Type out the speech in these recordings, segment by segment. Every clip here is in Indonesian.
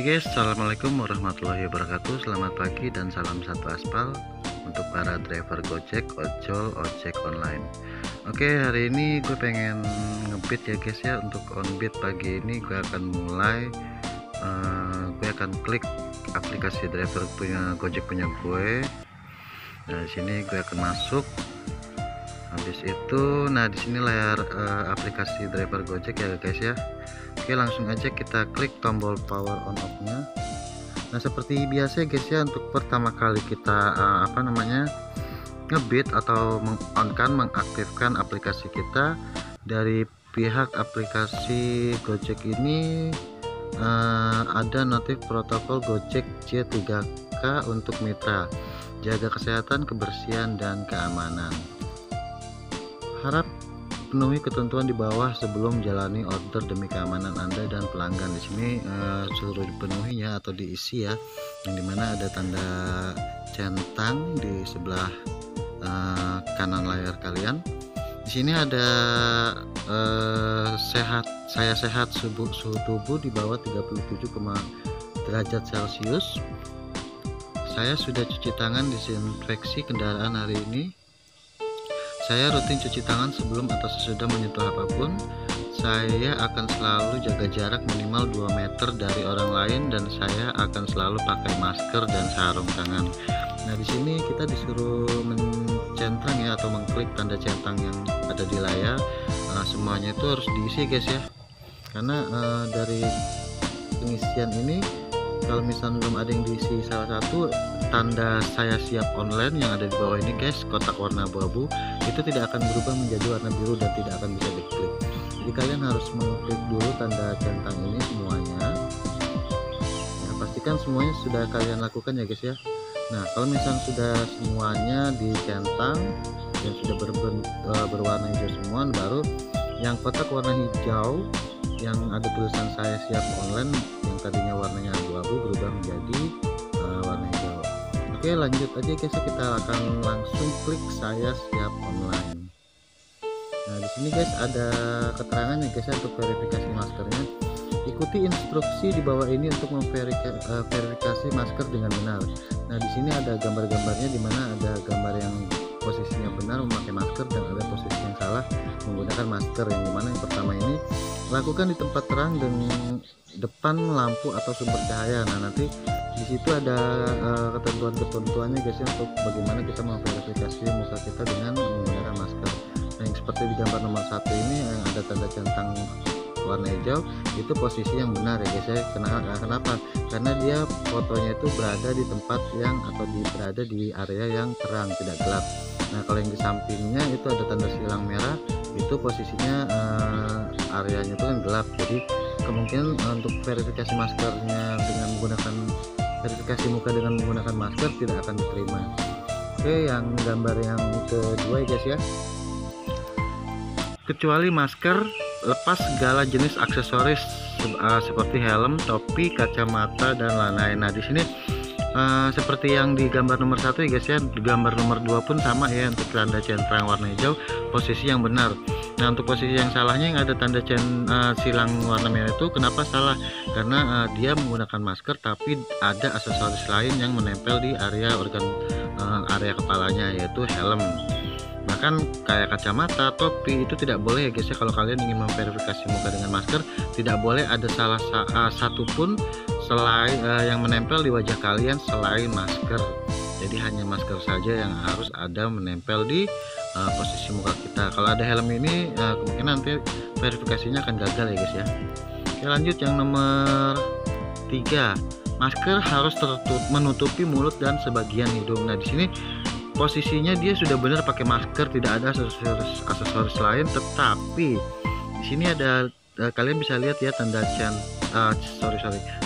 guys, assalamualaikum warahmatullahi wabarakatuh. Selamat pagi dan salam satu aspal untuk para driver Gojek, ojol, ojek online. Oke, hari ini gue pengen ngebit ya guys ya. Untuk onbit pagi ini gue akan mulai gue akan klik aplikasi driver punya Gojek punya gue. Nah, di sini gue akan masuk. Habis itu, nah di sini layar aplikasi driver Gojek ya guys ya. Oke, langsung aja kita klik tombol power on off nya. Nah, seperti biasa guys ya, untuk pertama kali kita ngebit atau mengaktifkan aplikasi kita dari pihak aplikasi Gojek ini, ada notif protokol Gojek C3K untuk mitra, jaga kesehatan, kebersihan dan keamanan. Harap penuhi ketentuan di bawah sebelum menjalani order demi keamanan Anda dan pelanggan. Di sini suruh dipenuhi ya, atau diisi ya, yang dimana ada tanda centang di sebelah kanan layar kalian. Di sini ada saya sehat, suhu tubuh di bawah 37, derajat Celcius. Saya sudah cuci tangan, disinfeksi kendaraan hari ini. Saya rutin cuci tangan sebelum atau sesudah menyentuh apapun. Saya akan selalu jaga jarak minimal 2 meter dari orang lain, dan saya akan selalu pakai masker dan sarung tangan. Nah, di sini kita disuruh mencentang ya, atau mengklik tanda centang yang ada di layar. Semuanya itu harus diisi guys ya, karena dari pengisian ini, kalau misalnya belum ada yang diisi salah satu, tanda saya siap online yang ada di bawah ini guys, kotak warna abu-abu, itu tidak akan berubah menjadi warna biru dan tidak akan bisa diklik. Jadi kalian harus mengklik dulu tanda centang ini semuanya ya, pastikan semuanya sudah kalian lakukan ya guys ya. Nah, kalau misalnya sudah semuanya dicentang dan sudah berwarna hijau semua, baru yang kotak warna hijau yang ada tulisan saya siap online, yang tadinya warnanya abu-abu berubah menjadi warna hijau. Oke, lanjut aja guys, kita akan langsung klik saya siap online. Nah, di sini guys ada keterangannya guys ya, untuk verifikasi maskernya. Ikuti instruksi di bawah ini untuk memverifikasi masker dengan benar. Nah, di sini ada gambar-gambarnya, di mana ada gambar yang posisinya benar memakai masker dan ada posisi yang salah menggunakan masker. Yang dimana yang pertama ini, lakukan di tempat terang dan depan lampu atau sumber cahaya. Nah, nanti di situ ada ketentuan-ketentuannya guys ya, untuk bagaimana kita memverifikasi muka kita dengan menggunakan masker. Nah, yang seperti di gambar nomor 1 ini yang ada tanda centang warna hijau, itu posisi yang benar ya guys ya. Kenapa? Karena dia fotonya itu berada di tempat yang, atau berada di area yang terang, tidak gelap. Nah, kalau yang di sampingnya itu ada tanda silang merah, itu posisinya areanya itu kan gelap. Jadi kemungkinan untuk verifikasi maskernya dengan menggunakan verifikasi muka dengan menggunakan masker tidak akan diterima. Oke, yang gambar yang kedua ya guys ya, kecuali masker, lepas segala jenis aksesoris seperti helm, topi, kacamata dan lain-lain. Nah, di sini seperti yang di gambar nomor 1 ya guys ya, di gambar nomor 2 pun sama ya, untuk tanda centang warna hijau posisi yang benar. Nah, untuk posisi yang salahnya yang ada tanda silang warna merah itu, kenapa salah? Karena dia menggunakan masker tapi ada aksesoris lain yang menempel di area area kepalanya, yaitu helm. Bahkan kayak kacamata, topi, itu tidak boleh ya guys ya. Kalau kalian ingin memverifikasi muka dengan masker, tidak boleh ada salah satu pun selain yang menempel di wajah kalian selain masker. Jadi hanya masker saja yang harus ada menempel di posisi muka kita. Kalau ada helm ini kemungkinan nanti verifikasinya akan gagal ya guys ya. Oke, lanjut yang nomor 3, masker harus menutupi mulut dan sebagian hidung. Nah, di sini posisinya dia sudah benar pakai masker, tidak ada aksesoris lain, tetapi di sini ada kalian bisa lihat ya tanda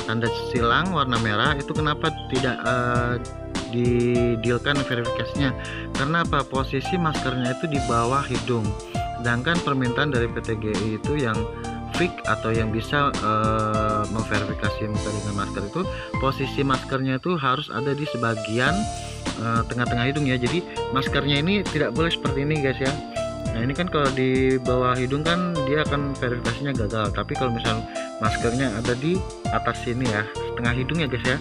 tanda silang warna merah itu. Kenapa tidak didealkan verifikasinya? Karena apa? Posisi maskernya itu di bawah hidung, sedangkan permintaan dari PT GI itu yang fix atau yang bisa memverifikasi muka dengan masker itu, posisi maskernya itu harus ada di sebagian tengah-tengah hidung ya. Jadi maskernya ini tidak boleh seperti ini guys ya. Nah, ini kan kalau di bawah hidung kan dia akan verifikasinya gagal, tapi kalau misalnya maskernya ada di atas sini ya, setengah hidung ya guys ya,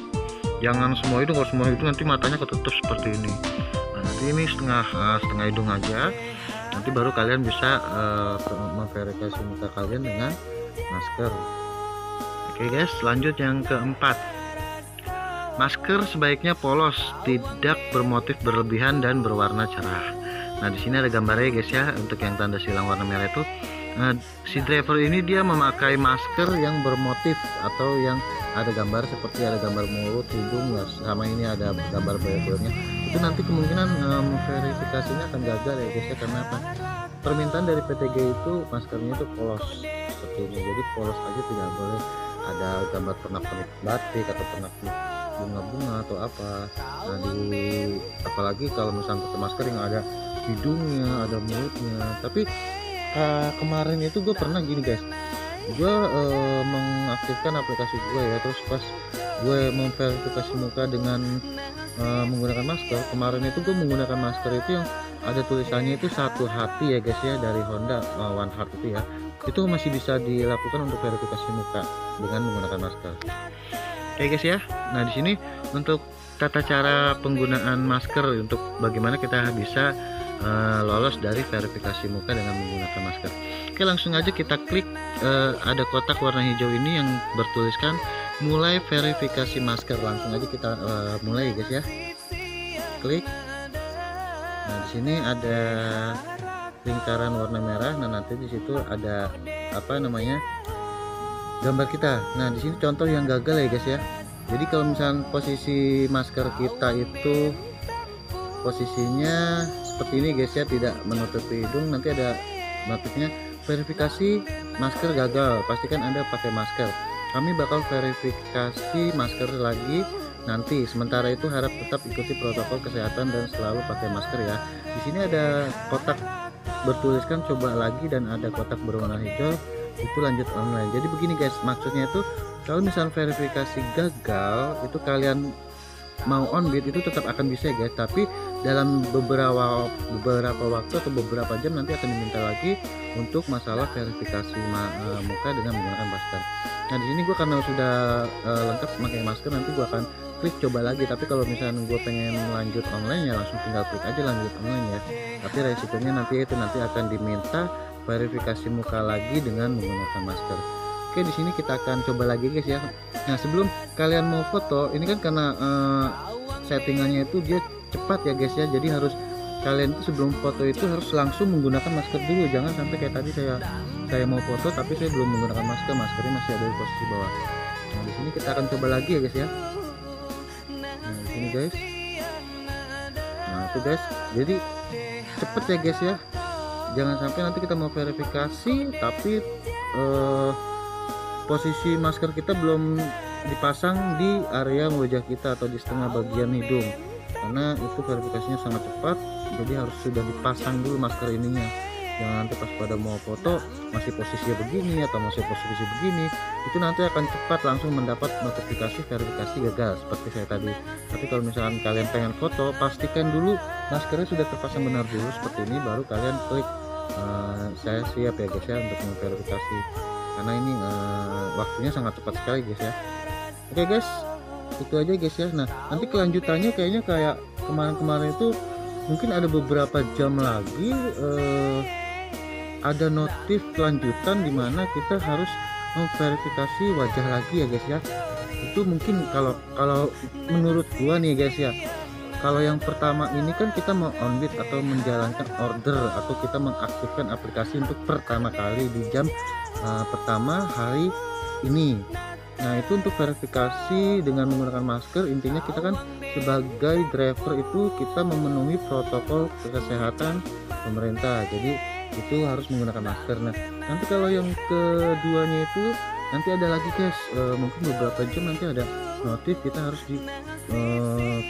jangan semua hidung. Kalau semua hidung nanti matanya ketutup seperti ini. Nah, nanti ini setengah hidung aja, nanti baru kalian bisa memverifikasi muka kalian dengan masker. Oke guys, lanjut yang keempat. Masker sebaiknya polos, tidak bermotif berlebihan dan berwarna cerah. Nah, di sini ada gambarnya guys ya, untuk yang tanda silang warna merah itu. Si driver ini dia memakai masker yang bermotif atau yang ada gambar, seperti ada gambar mulut, hidung, ya, sama ini ada gambar bola-bolanya. Itu nanti kemungkinan verifikasinya akan gagal ya guys ya, karena apa? Permintaan dari PTG itu maskernya itu polos seperti ini. Jadi polos aja, tidak boleh ada gambar pernak-pernik batik atau pernak-pernik bunga-bunga atau apa. Nah, apalagi kalau misalnya pakai masker yang ada hidungnya, ada mulutnya. Tapi kemarin itu gue pernah gini guys, gue mengaktifkan aplikasi gue ya, terus pas gue memverifikasi muka dengan menggunakan masker. Kemarin itu gue menggunakan masker itu yang ada tulisannya itu satu hati ya guys ya, dari Honda One Heart itu ya, itu masih bisa dilakukan untuk verifikasi muka dengan menggunakan masker. Oke guys ya, nah di sini untuk tata cara penggunaan masker, untuk bagaimana kita bisa lolos dari verifikasi muka dengan menggunakan masker. Oke, langsung aja kita klik ada kotak warna hijau ini yang bertuliskan mulai verifikasi masker. Langsung aja kita mulai guys ya, klik. Nah, di sini ada lingkaran warna merah. Nah, nanti di situ ada apa namanya, gambar kita. Nah, di sini contoh yang gagal ya guys ya. Jadi kalau misalnya posisi masker kita itu posisinya seperti ini guys ya, tidak menutupi hidung, nanti ada notifnya verifikasi masker gagal, pastikan Anda pakai masker. Kami bakal verifikasi masker lagi nanti, sementara itu harap tetap ikuti protokol kesehatan dan selalu pakai masker ya. Di sini ada kotak bertuliskan coba lagi dan ada kotak berwarna hijau itu lanjut online. Jadi begini guys, maksudnya itu kalau misalnya verifikasi gagal itu kalian mau on-bid itu tetap akan bisa ya guys, tapi dalam beberapa waktu atau beberapa jam nanti akan diminta lagi untuk masalah verifikasi muka dengan menggunakan masker. Nah, di sini gue karena sudah lengkap pakai masker, nanti gue akan klik coba lagi. Tapi kalau misalnya gue pengen lanjut online ya langsung tinggal klik aja lanjut online ya. Tapi resikonya nanti akan diminta verifikasi muka lagi dengan menggunakan masker. Oke, di sini kita akan coba lagi guys ya. Nah, sebelum kalian mau foto, ini kan karena settingannya itu dia cepat ya guys ya, jadi harus kalian itu sebelum foto itu harus langsung menggunakan masker dulu. Jangan sampai kayak tadi saya mau foto tapi saya belum menggunakan masker, maskernya masih ada di posisi bawah. Nah, di sini kita akan coba lagi ya guys ya. Nah, di sini guys. Nah, itu guys, jadi cepet ya guys ya, jangan sampai nanti kita mau verifikasi tapi posisi masker kita belum dipasang di area wajah kita atau di setengah bagian hidung, karena itu verifikasinya sangat cepat. Jadi harus sudah dipasang dulu masker ininya, jangan nanti pas pada mau foto masih posisinya begini atau masih posisi begini, itu nanti akan cepat langsung mendapat notifikasi verifikasi gagal seperti saya tadi. Tapi kalau misalkan kalian pengen foto, pastikan dulu maskernya sudah terpasang benar dulu seperti ini, baru kalian klik saya siap ya guys ya untuk memverifikasi, karena ini waktunya sangat cepat sekali guys ya. Oke guys, itu aja guys ya. Nah, nanti kelanjutannya kayaknya kayak kemarin-kemarin itu mungkin ada beberapa jam lagi ada notif kelanjutan dimana kita harus memverifikasi wajah lagi ya guys ya. Itu mungkin kalau menurut gua nih guys ya, kalau yang pertama ini kan kita mau on-bid atau menjalankan order atau kita mengaktifkan aplikasi untuk pertama kali di jam pertama hari ini. Nah, itu untuk verifikasi dengan menggunakan masker. Intinya kita kan sebagai driver itu kita memenuhi protokol kesehatan pemerintah, jadi itu harus menggunakan masker. Nah, nanti kalau yang keduanya itu nanti ada lagi guys, mungkin beberapa jam nanti ada notif kita harus di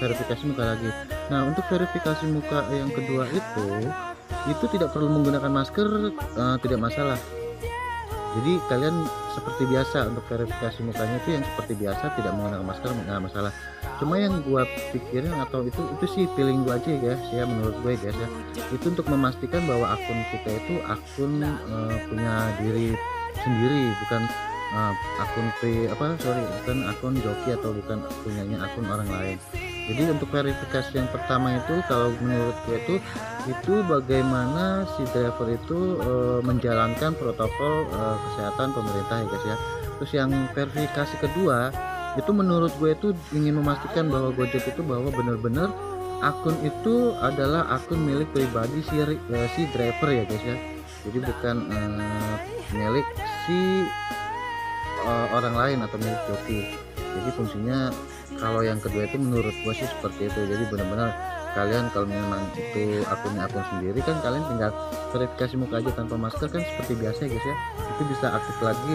verifikasi muka lagi. Nah, untuk verifikasi muka yang kedua itu tidak perlu menggunakan masker, tidak masalah. Jadi kalian seperti biasa untuk verifikasi mukanya itu yang seperti biasa, tidak menggunakan masker, nggak masalah. Cuma yang gua pikirin atau itu sih feeling gua aja guys ya, menurut gue guys ya, itu untuk memastikan bahwa akun kita itu akun punya diri sendiri, bukan akun bukan akun joki atau bukan punyanya akun orang lain. Jadi untuk verifikasi yang pertama itu kalau menurut gue itu bagaimana si driver itu menjalankan protokol kesehatan pemerintah ya guys ya. Terus yang verifikasi kedua itu menurut gue itu ingin memastikan bahwa Gojek itu bahwa benar-benar akun itu adalah akun milik pribadi si driver ya guys ya. Jadi bukan milik si orang lain atau milik joki. Jadi fungsinya kalau yang kedua itu menurut gue sih seperti itu. Jadi benar-benar kalian kalau memang itu akunnya akun sendiri kan kalian tinggal verifikasi muka aja tanpa masker kan seperti biasa guys ya. Itu bisa aktif lagi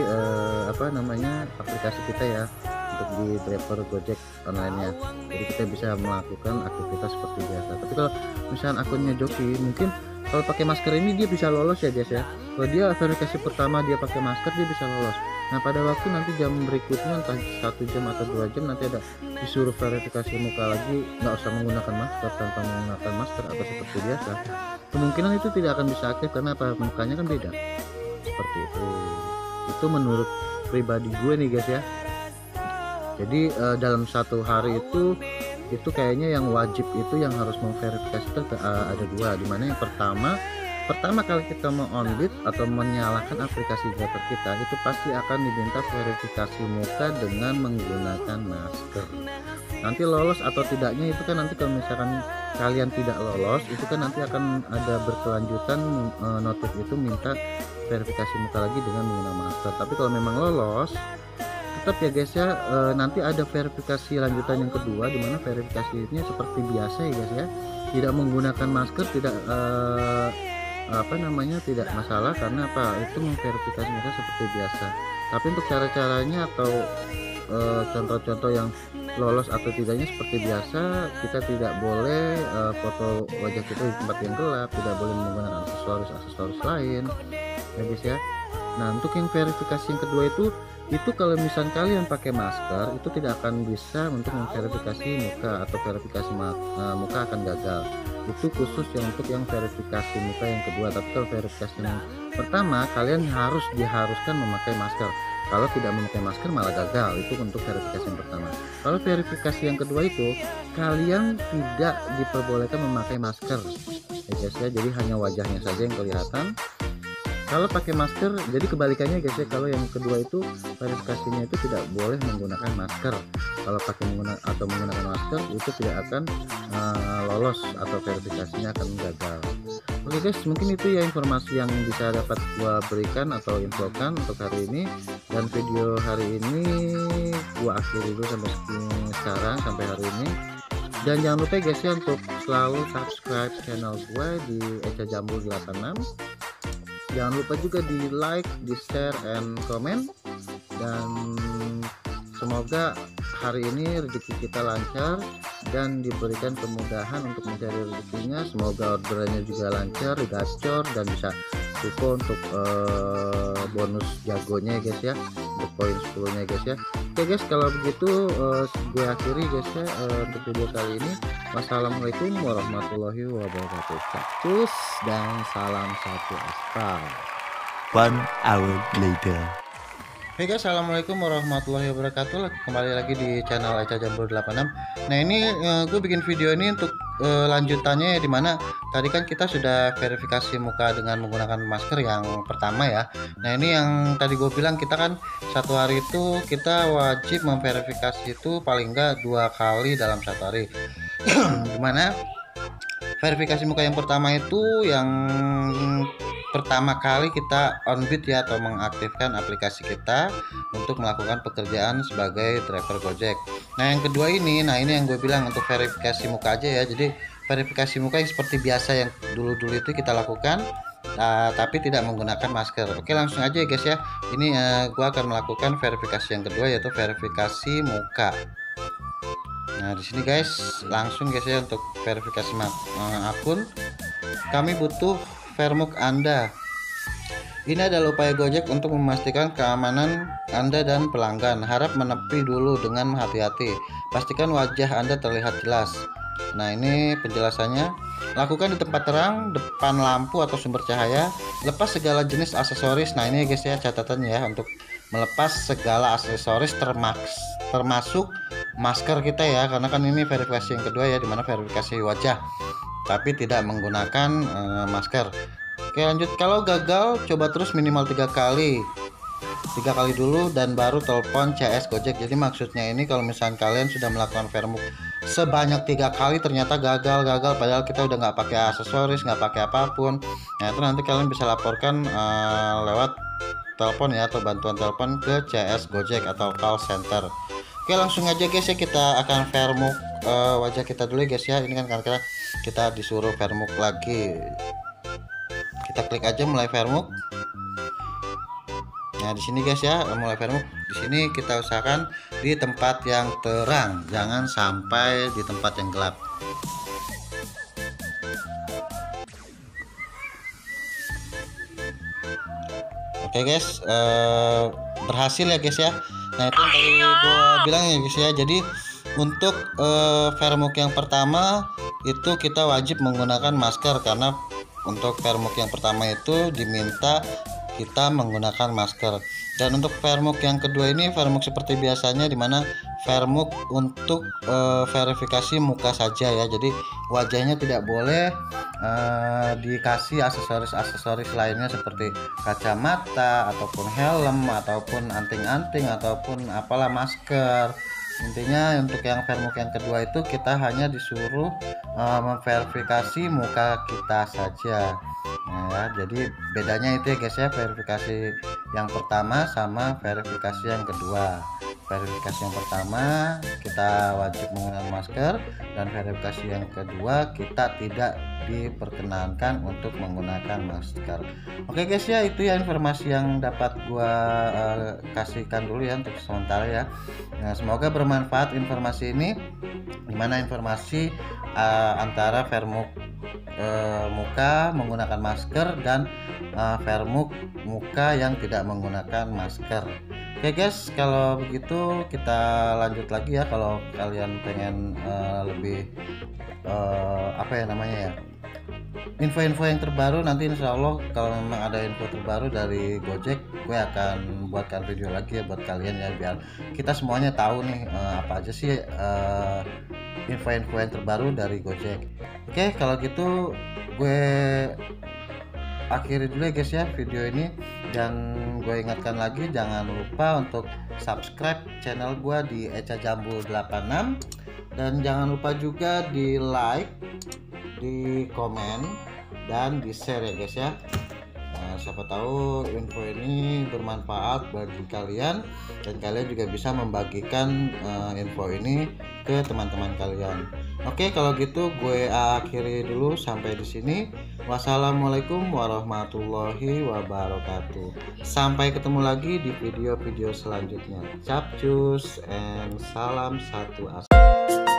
aplikasi kita ya untuk di driver Gojek online-nya. Jadi kita bisa melakukan aktivitas seperti biasa. Tapi kalau misalnya akunnya joki, mungkin kalau pakai masker ini dia bisa lolos ya guys ya. Kalau dia verifikasi pertama dia pakai masker dia bisa lolos. Nah pada waktu nanti jam berikutnya entah 1 jam atau 2 jam nanti ada disuruh verifikasi muka lagi, nggak usah menggunakan masker, tanpa menggunakan masker atau seperti biasa, kemungkinan itu tidak akan bisa aktif karena apa, mukanya kan beda seperti itu menurut pribadi gue nih guys ya. Jadi dalam satu hari itu kayaknya yang wajib itu yang harus memverifikasi itu ada dua, dimana yang pertama kali kita mau on-bid atau menyalakan aplikasi driver kita itu pasti akan diminta verifikasi muka dengan menggunakan masker. Nanti lolos atau tidaknya itu kan nanti kalau misalkan kalian tidak lolos itu kan nanti akan ada berkelanjutan notif itu minta verifikasi muka lagi dengan menggunakan masker. Tapi kalau memang lolos tetap ya guys ya, nanti ada verifikasi lanjutan yang kedua dimana verifikasinya seperti biasa ya guys ya, tidak menggunakan masker, tidak tidak masalah karena apa, itu memverifikasi muka seperti biasa. Tapi untuk cara-caranya atau contoh-contoh yang lolos atau tidaknya seperti biasa, kita tidak boleh foto wajah kita di tempat yang gelap, tidak boleh menggunakan aksesoris lain ya guys ya. Nah untuk yang verifikasi yang kedua itu kalau misalnya kalian pakai masker itu tidak akan bisa untuk memverifikasi muka atau verifikasi muka akan gagal. Itu khusus untuk yang verifikasi muka yang kedua. Tapi kalau verifikasi yang pertama kalian diharuskan memakai masker. Kalau tidak memakai masker malah gagal. Itu untuk verifikasi yang pertama. Kalau verifikasi yang kedua itu kalian tidak diperbolehkan memakai masker ya guys ya, jadi hanya wajahnya saja yang kelihatan. Kalau pakai masker, jadi kebalikannya guys ya, kalau yang kedua itu verifikasinya itu tidak boleh menggunakan masker. Kalau pakai menggunakan masker itu tidak akan lolos atau verifikasinya akan gagal. Oke guys, mungkin itu ya informasi yang bisa dapat gua berikan atau infokan untuk hari ini. Dan video hari ini gua akhiri dulu sampai sekarang, sampai hari ini. Dan jangan lupa guys ya untuk selalu subscribe channel gue di Eca Jambul 86. Jangan lupa juga di like, di share, and comment. Dan semoga hari ini rezeki kita lancar dan diberikan kemudahan untuk mencari rezekinya. Semoga orderannya juga lancar, digacor dan bisa cukup untuk bonus jagonya guys ya, untuk poin 10 nya guys ya. Oke guys, kalau begitu gue akhiri guys ya untuk video kali ini. Wassalamualaikum warahmatullahi wabarakatuh. Cus dan salam satu aspal. 1 hour later. Hey guys, assalamualaikum warahmatullahi wabarakatuh. Kembali lagi di channel Eca Jambul 86. Nah ini gue bikin video ini untuk lanjutannya, dimana tadi kan kita sudah verifikasi muka dengan menggunakan masker yang pertama ya. Nah ini yang tadi gue bilang, kita kan satu hari itu kita wajib memverifikasi itu paling enggak 2 kali dalam satu hari. Dimana verifikasi muka yang pertama itu yang pertama kali kita on-bid ya, atau mengaktifkan aplikasi kita untuk melakukan pekerjaan sebagai driver Gojek. Nah yang kedua ini, yang gue bilang untuk verifikasi muka aja ya. Jadi verifikasi muka yang seperti biasa yang dulu-dulu itu kita lakukan, tapi tidak menggunakan masker. Oke, langsung aja ya guys ya. Ini gue akan melakukan verifikasi yang kedua, yaitu verifikasi muka. Nah di sini guys, langsung guys ya untuk verifikasi akun, kami butuh Vermuk Anda. Ini adalah upaya Gojek untuk memastikan keamanan Anda dan pelanggan. Harap menepi dulu dengan hati-hati. Pastikan wajah Anda terlihat jelas. Nah ini penjelasannya. Lakukan di tempat terang, depan lampu atau sumber cahaya. Lepas segala jenis aksesoris. Nah ini guys ya catatannya ya, untuk melepas segala aksesoris termasuk masker kita ya, karena kan ini verifikasi yang kedua ya, dimana verifikasi wajah tapi tidak menggunakan masker. Oke, lanjut. Kalau gagal, coba terus minimal 3 kali dulu dan baru telepon CS Gojek. Jadi maksudnya ini kalau misalnya kalian sudah melakukan vermuk sebanyak 3 kali ternyata gagal padahal kita udah nggak pakai aksesoris, nggak pakai apapun, nah itu nanti kalian bisa laporkan lewat telepon ya, atau bantuan telepon ke CS Gojek atau call center. Oke, langsung aja guys ya, kita akan vermuk wajah kita dulu guys ya. Ini kan karena kita disuruh vermuk lagi, kita klik aja mulai vermuk. Nah di sini guys ya, mulai vermuk. Di sini kita usahakan di tempat yang terang, jangan sampai di tempat yang gelap. Oke guys, berhasil ya guys ya. Nah itu yang tadi gue bilang ya guys ya. Jadi untuk vermuk yang pertama itu kita wajib menggunakan masker, karena untuk vermuk yang pertama itu diminta kita menggunakan masker. Dan untuk vermuk yang kedua ini vermuk seperti biasanya, dimana vermuk untuk verifikasi muka saja ya. Jadi wajahnya tidak boleh dikasih aksesoris lainnya seperti kacamata ataupun helm ataupun anting-anting ataupun apalah masker. Intinya untuk yang vermuk yang kedua itu kita hanya disuruh memverifikasi muka kita saja. Nah ya, jadi bedanya itu ya guys ya, verifikasi yang pertama sama verifikasi yang kedua. Verifikasi yang pertama kita wajib menggunakan masker, dan verifikasi yang kedua kita tidak diperkenankan untuk menggunakan masker. Oke guys ya, itu ya informasi yang dapat gua kasihkan dulu ya untuk sementara ya. Nah, semoga bermanfaat informasi ini, dimana informasi antara vermuk muka menggunakan masker dan vermuk muka yang tidak menggunakan masker. Oke guys, kalau begitu kita lanjut lagi ya. Kalau kalian pengen lebih apa ya namanya ya, info-info yang terbaru, nanti insya Allah kalau memang ada info terbaru dari Gojek, gue akan buatkan video lagi ya buat kalian ya, biar kita semuanya tahu nih apa aja sih info-info yang terbaru dari Gojek. Oke, kalau gitu gue akhiri dulu ya guys ya video ini, dan gue ingatkan lagi jangan lupa untuk subscribe channel gue di Echa Jambul 86, dan jangan lupa juga di like, di komen, dan di share ya guys ya. Nah, siapa tahu info ini bermanfaat bagi kalian, dan kalian juga bisa membagikan info ini ke teman-teman kalian. Oke, kalau gitu gue akhiri dulu sampai di sini. Wassalamualaikum warahmatullahi wabarakatuh. Sampai ketemu lagi di video-video selanjutnya. Capcus and salam satu asa.